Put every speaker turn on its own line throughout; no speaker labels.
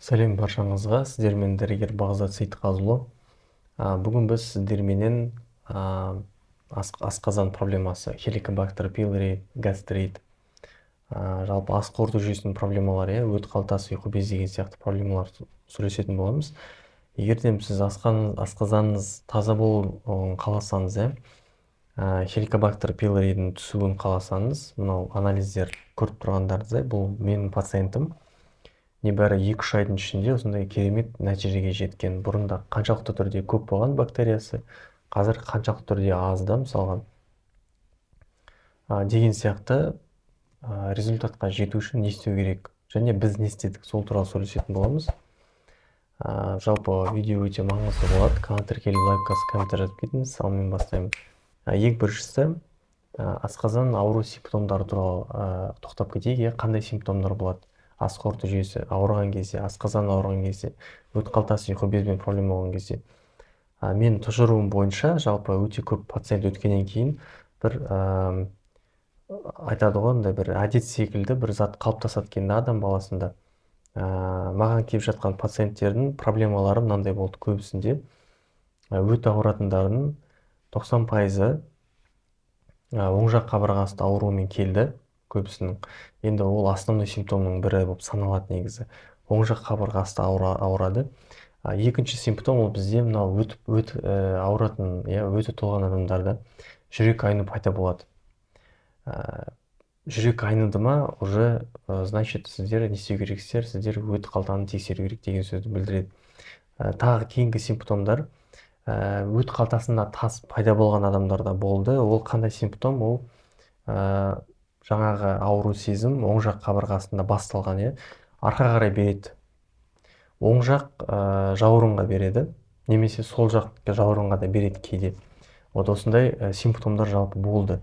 Сәлем баршаңызға, сіздермен дәрігер Бағзат Сейтқазұлы. Бүгін біз сіздерменен асқазан проблемасы, хеликобактер пилори, гастрит, жалпы ас қорыту жүйесінің проблемалары, өт қалтасы, ұйқы безі деген сияқты проблемалар сөйлесетін боламыз. Егер де сіз асқазаныңыз таза болуын қаласаңыз, хеликобактер пилоридің түсуін қаласаңыз, мынау анализдер көріп тұрғандарыңыздай, бұл менің пациентім. Небәрі 2-3 айдың ішінде осындай керемет нәтижеге жеткен. Бұрында қаншалықты түрде көп болған бактериясы, қазір қаншалықты түрде азда мысалға деген сияқты результатқа жету үшін не істеу керек және біз не істедік, сол туралы сөйлесетін боламыз. Жалпы видео өте маңызды болады. Канал тіркеліп лайк-қасы комментарий жазып кетіңіз. Ал мен бастаймын. Ең біріншісі асқазан ауру симптомдары туралы тоқтап кетейік. Қандай симптомдар болады? Ас қорыту жүйесі ауырған кезде, асқазан ауырған кезде, өт қалтасы, ұйқы безбен проблема болған кезде. Мен тұжыруым бойынша жалпы өте көп пациент өткеннен кейін бір айтады ғой, бір әдет секілді бір зат қалыптасады екен адам баласында. Маған келіп жатқан пациенттердің проблемалары мынандай болды. Көбісінде өт ауыратындардың 90%-ы оң жақ қабырғасында ауруымен келді. Көбісінің. Енді ол основной симптомның бірі болып саналады негізі. Оң жақ қабырғасында ауырады. Екінші симптом ол бізде мынау өт ауыратын, өті толған адамдарда жүрек айну пайда болады. Жүрек айныды ма, уже значит сіздер не істеу керексіздер, сіздер өт қалтаны тексеру керек деген сөзді білдіреді. Тағы кейінгі симптомдар өт қалтасында тас пайда болған адамдарда болды. Ол қандай симптом? Ол жаңағы ауру сезім оң жақ қабырғасында басталған, арқа қарай береді. Оң жақ жауырынға береді, немесе сол жақ жауырынға да береді кейде. Осындай симптомдар жалпы болды.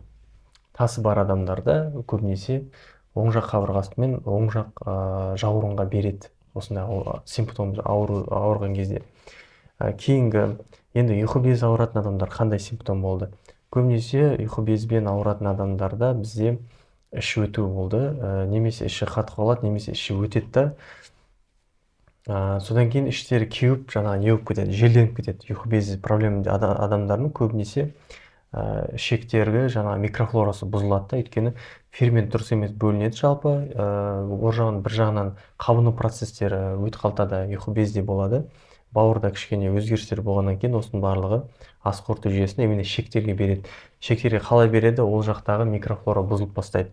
Тасы бар адамдарда көбінесе оң жақ қабырғасы мен оң жақ жауырынға береді. Осындай симптом ауырған кезде. Кейінгі, енді ұйқы безі ауыратын адамдар қандай симптом болды? Көбінесе ұйқы безбен ауыратын адамдарда бізде іші өту болды, немесе іші қатып қалады, немесе іші өтеді. Содан кейін іштері кеуіп, жаңағы не болып кетеді, желденіп кетеді. Ұйқы безі проблемінде адамдардың көбінесе ішектері жаңағы микрофлорасы бұзылады, өйткені фермент дұрыс емес бөлінеді жалпы. Bir жағынан қабыну процестері өт қалтада, ұйқы безде болады. Бауырда кішкене өзгерістер болғаннан кейін осының барлығы ас қорыту жүйесіне именно ішектерге береді. Ішектерге қалай береді? Ол жақтағы микрофлора бұзылып бастайды.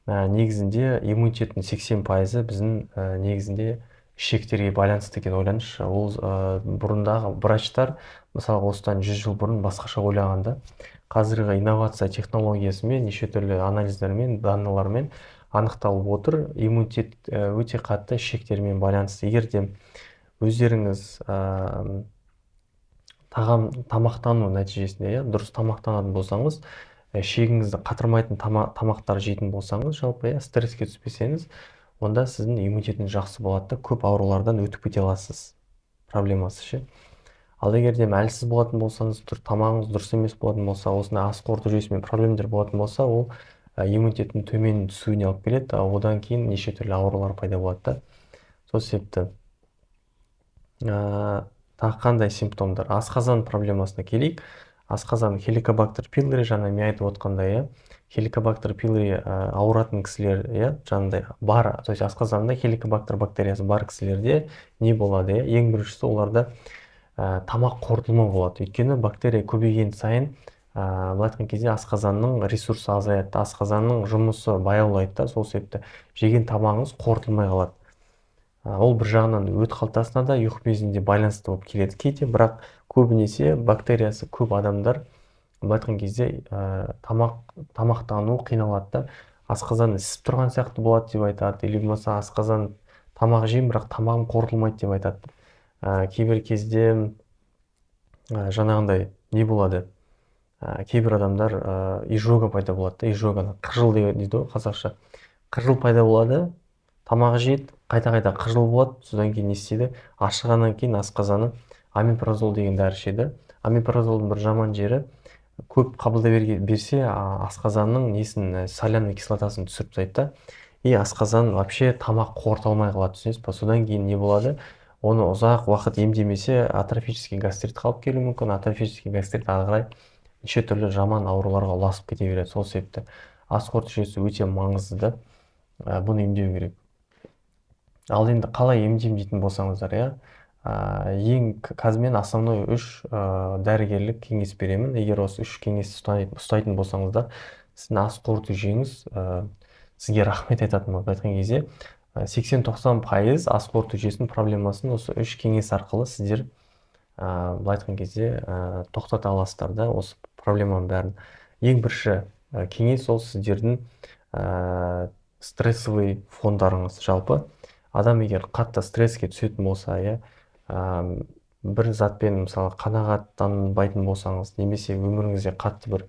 Негізінде иммунитеттің 80%-ы біздің негізінде ішектерге байланысты екен. Ойлаңызшы, ол бұрындағы врачтар мысалы осыдан 100 жыл бұрын басқаша ойлағанда, қазіргі инновация технологиясымен, неше түрлі анализдермен, даналармен анықталып отыр. Иммунитет өте қатты ішектермен байланысты. Егер де өздеріңіз тамақтану нәтижесінде, дұрыс тамақтанатын болсаңыз, ішегіңізді қатырмайтын тамақтар жейтін болсаңыз, жалпы стресске түспесеңіз, онда сіздің иммунитетіңіз жақсы болады, көп аурулардан өтіп кете аласыз. Проблемасы. Ал егер де әлсіз болатын болсаңыз, тамағыңыз дұрыс емес болатын болса, осындай ас қорыту жүйесімен проблемдер болатын болса, ол иммунитеттің төмен түсуіне алып келеді, одан кейін неше түрлі аурулар пайда болады. Сол себепті тағы қандай симптомдар? Асқазан проблемасына келейік. Асқазан хеликобактер пилори, жаңа мен айтып отқандай, хеликобактер пилори ауыратын кісілер, жаңағыдай бар, то есть асқазанда хеликобактер бактериясы бар кісілерде не болады? Ең біріншісі оларда тамақ қорытылмау болады. Өйткені бактерия көбейген сайын, былай айтқан кезде асқазанның ресурсы азаяды, асқазанның жұмысы баяулайды, сол себепті жеген тамағыңыз қорытылмай қалады. Ол бір жағынан өт қалтасына да, ұйқы безіне байланысты болып келеді кейде, бірақ көбінесе бактериясы көп адамдар былай айтқан кезде тамақтану қиналады, асқазан ісіп тұрған сияқты болады деп айтады, или болмаса асқазан тамақ жеймін, бірақ тамағым қорытылмайды деп айтады. Кейбір кезде жаңағындай не болады? Кейбір адамдар изжога пайда болады, изжога, қыжыл дейді ғой қазақша. Қыжыл пайда болады, тамақ жейді, қайта-қайта қыжыл болады, содан кейін не істейді? Ашығаннан кейін асқазаны амипрозол деген дәрі ішеді. Амипрозолдың бір жаман жері, көп қабылдай берсе, асқазанның несін, соляный кислотасын түсіріп тастайды. и асқазан вообще тамақ қорыта алмай қалады, түсінесіз ба? Содан кейін не болады? Оны ұзақ уақыт емдемесе атрофический гастрит қалып келуі мүмкін. Атрофический гастрит ары қарай неше түрлі жаман ауруларға ұласып кете береді. Сол себепті ас қорыту жүйесі өте маңызды да, бұны емдеу керек. Ал енді қалай емдеймін дейтін болсаңыздар, қазір мен основной 3 дәрігерлік кеңес беремін. Егер осы 3 кеңесті ұстайтын болсаңыздар, сіздің ас қорыту жүйеңіз сізге рахмет айтатын болады. Айтқан кезде 80-90% ас қорыту жүйесінің проблемасын осы 3 кеңес арқылы сіздер былай айтқан кезде тоқтата аласыздар да, осы проблеманың бәрін. Ең бірінші кеңес ол сіздердің стрессовый фондарыңыз. Жалпы адам егер қатты стресске түсетін болса, бір затпен мысалы қанағаттанбайтын болсаңыз, немесе өміріңізде қатты бір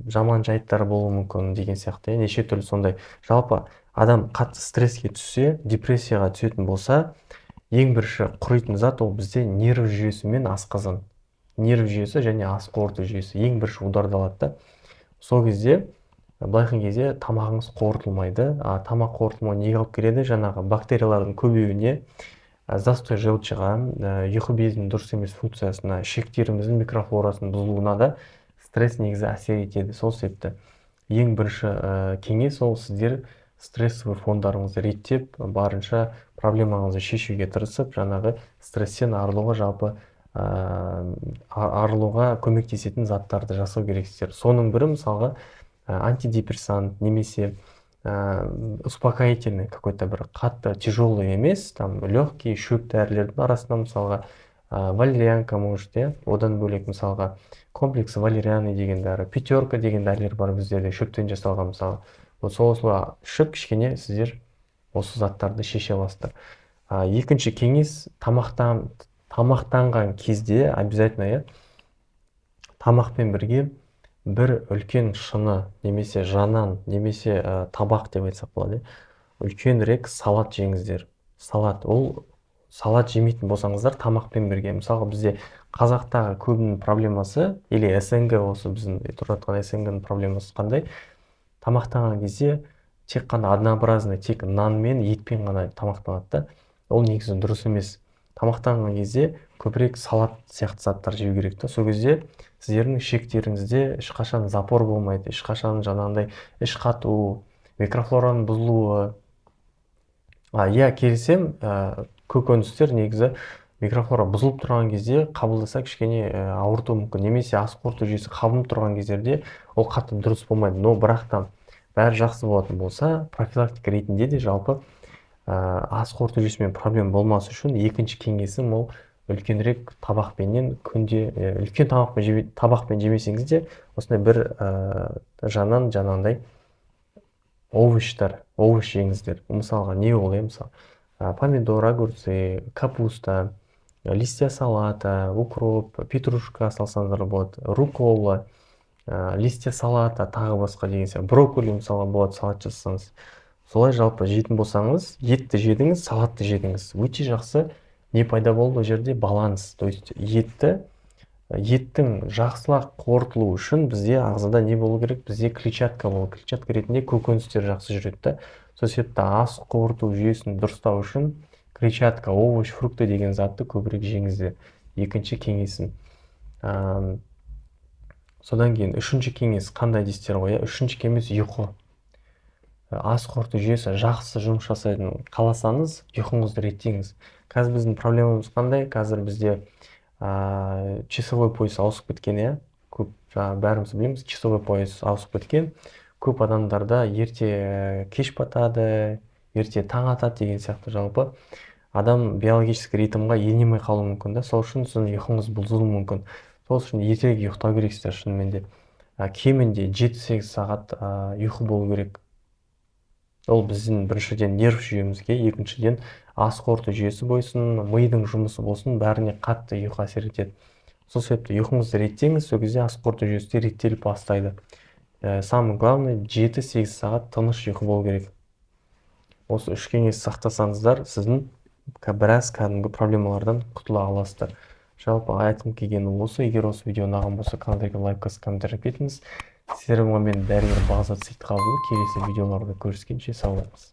жаман жайттар болуы мүмкін деген сияқты, неше түрлі сондай. Жалпы адам қатты стресске түссе, депрессияға түсетін болса, ең бірінші құрайтын зат ол бізде нерв жүйесі мен асқазан. Нерв жүйесі және ас қорыту жүйесі ең бірінші ударды алады да. Сол кезде былай айтқан кезде тамағыңыз қорытылмайды. Тамақ қорытылмауы неге алып келеді? Жаңағы бактериялардың көбеюіне, застой желчыға, ұйқы безінің дұрыс емес функциясына, ішектеріміздің микрофлорасының бұзылуына да стресс негізі әсер етеді. Сол себепті ең бірінші кеңес ол сіздер стрессовый фондарыңызды реттеп, барынша проблемаңызды шешуге тырысып, жаңағы стресстен арылуға, жалпы арылуға көмектесетін заттарды жасау керексіздер. Соның бірі мысалға антидепрессант немесе успокоительный какой-то бір қатты тяжелый емес, там легкий шөп дәрілердің арасында мысалға валерьянка может, одан бөлек мысалға комплекс валерианы деген дәрі, пятерка деген дәрілер бар біздерде, шөптен жасалған мысалы. Сол ішіп кішкене сіздер осы заттарды шеше аласыздар. Екінші кеңес, тамақтанған кезде обязательно тамақпен бірге бір үлкен шыны, немесе жанан, немесе табақ деп айтсақ болады. Үлкенірек салат жеңіздер. Салат, ол салат жемейтін болсаңыздар, тамақпен бірге. Мысалға бізде қазақтағы көбінің проблемасы, или СНГ осы біздің тұрып жатқан СНГ-ның проблемасы қандай? Тамақтанған кезде тек қана однообразный, тек нан мен етпен ғана тамақтанады да. Ол негізі дұрыс емес. Тамақтанған кезде көбірек салат сияқты заттар жеу керек та. Сол кезде сіздердің ішектеріңізде ешқашан запор болмайды, ешқашан жаңағындай іш қату, микрофлораның бұзылуы. Келісем, көкөністер негізі микрофлора бұзылып тұрған кезде қабылдаса кішкене ауыртуы мүмкін. Немесе ас қорыту жүйесі қабынып тұрған кездерде ол қатты дұрыс болмайды. Но бірақ та бәрі жақсы болатын болса, профилактика ретінде де жалпы ас қорыту жүйесімен проблема болмас үшін екінші кеңесім ол үлкенірек табақпенен күнде, үлкен табақпен жемесеңіз де, осындай бір жаңағындай овощ жеңіздер. Мысалға не ол? Мысалы помидор, огурцы, капуста, листья салата, укроп, петрушка салсаңыздар болады, руккола, листья салата, тағы басқа деген сияқты. Брокколи мысалы болады, салат жасасаңыз. Солай жалпы жейтін болсаңыз, етті жедіңіз, салатты жедіңіз. Өте жақсы не пайда болды? Ол жерде баланс. То есть еттің жақсылақ қорытылуы үшін бізде ағзада не болу керек? Бізде клетчатка болу. Клетчатка ретінде көкөністер жақсы жүреді. Сол себепті ас қорыту жүйесін дұрыстау үшін клетчатка, овощ, фрукты деген затты көбірек жеңіздер. Екінші кеңесім. Содан кейін үшінші кеңес қандай дейсіздер ғой? Үшінші кеңес ұйқы. Ас қорыту жүйесі жақсы жұмыс жасайтын қаласаңыз, ұйқыңызды реттеңіз. Қазір біздің проблемамыз қандай? Қазір бізде часовой пояс ауысып кеткен, көп бәріміз білеміз, часовой пояс ауысып кеткен. Көп адамдарда ерте кеш батады, ерте таң атады деген сияқты. Жалпы адам биологический ритмға енемей қалуы мүмкін да. Сол үшін сіздің ұйқыңыз бұзылуы мүмкін. Сол үшін ертерек ұйықтау керексіздер шынымен де. Кемінде 7-8 сағат ұйқы болу керек. Ол біздің біріншіден нерв жүйемізге, екіншіден ас қорыту жүйесі болсын, мидың жұмысы болсын, бәріне қатты ұйқы әсер етеді. Сол себепті ұйқыңызды реттеңіз, сол кезде ас қорыту жүйесі де реттеліп бастайды. Самый главный 7-8 сағат тыныш ұйқы болу керек. Осы үш кеңес сақтасаңыздар, сіздің біраз кәдімгі проблемалардан құтыла аласыздар. Жалпы айтқым келгені осы. Егер осы видео ұнаған болса, каналдегі лайк басып комментарий етіңіз. сіздер болған мен дәрігер бағзат сейітқабылов. Келесі видеоларда көріскенше сау болыңыз.